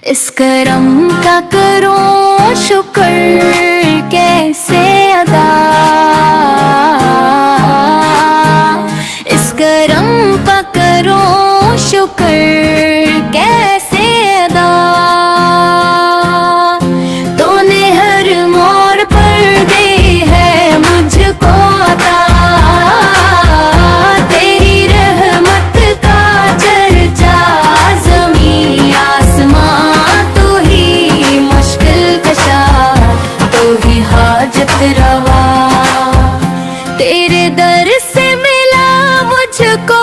इस करम का करो शुक्र कैसे अदा, इस करम का करो शुक्र कैसे अदा। तूने हर मोड़ पर दे है मुझको अता, तेरी रहमत का चर्चा ज़मीं आसमां, तू ही मुश्किल कशा, तू ही हाजत रवा। तेरे दर से मिला मुझको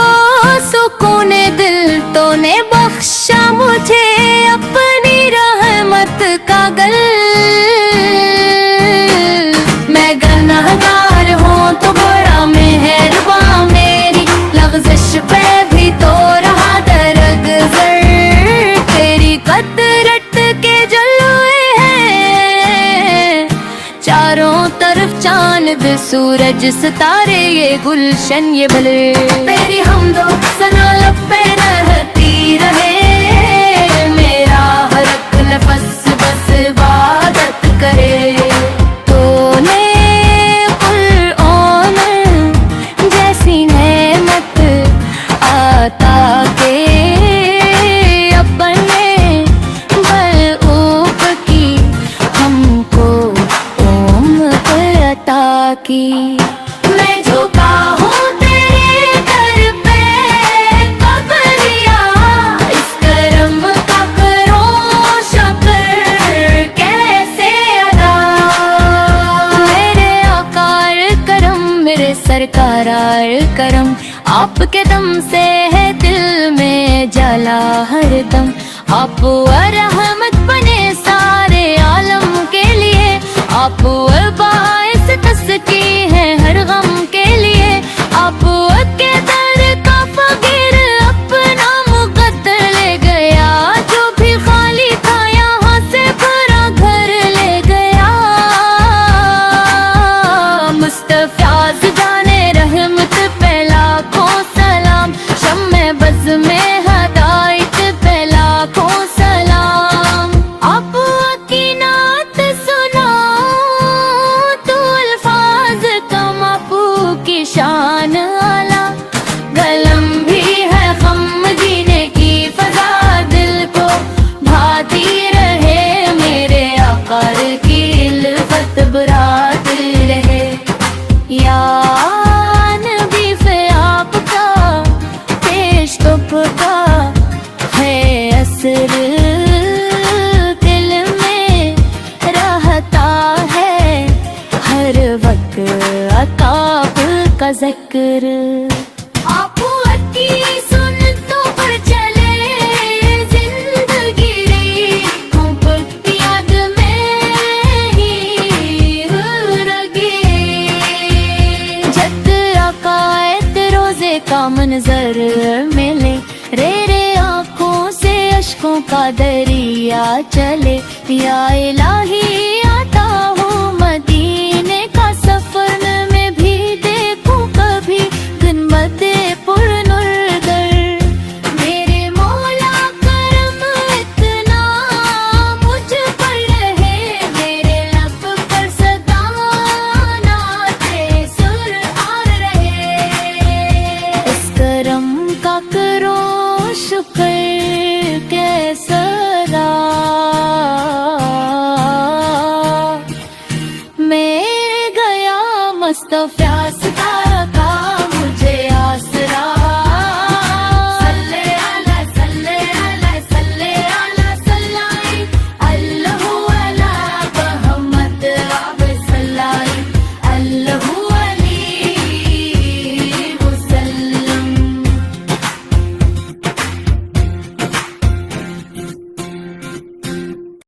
सुकून दिल, तूने बख्शा मुझे अपनी रहमत का गल। मैं गुनहगार हूँ तो बड़ा मेहरबान, मेरी लग़ज़िश पे भी तो रहा दरगुज़र। तेरी कुदरत के जलवे हैं चारों तरफ, चांद सूरज सितारे ये गुलशन ये बल। तेरी हमदो सना लब पे रहती रहे, मेरा हर एक नफ़स बस इबादत करे। तूने कुरआन जैसी नेमत अता के अपने बलऊब की हमको उम्र अता की। मैं झुका हूँ तेरे दर पे कबरिया, इस करम का करो शुक्र कैसे अदा। मेरे आकार करम, मेरे सरकार करम, आपके दम से है दिल में जला हर दम। आप रहमत बने सारे आलम के लिए, आप बाइस तस्की है हर गम के लिए। आप के दर का फकीर अपना मुकद्दर ले गया, जो भी खाली था यहाँ से भरा घर ले गया। मुस्तफ़ाज़ जाने रहमत पे लाखों सलाम, शम्मे बज़ में हदायत पे लाखों सलाम। आप की नात सुनाओ तो अल्फाज कम, आपू की शान आला। गलम भी है गम जीने की फजा, दिल को भाती रहे मेरे आकार की इल्फत बरात रहे। या नबी से आपका पेश का है असर, दिल में रहता है हर वक्त अताब का ज़िक्र। आपू की सुन्नतों पर चले जिंदगी रे, मोहब्बत याद में ही रगे। जद अकायद रोजे का मंजर मिले, रे आँखों से अश्कों का दरिया चले। या इलाही आता हूँ मदीने का सफर में भी देखूं कभी गुंबदे पुरनुर दर। मेरे मौला करम इतना मुझ पर रहे, मेरे लब पर सदा नाते सुर आ रहे। इस करम का करो शुक्र कैसा अदा। मैं गया मुस्तफ़ा सितारा का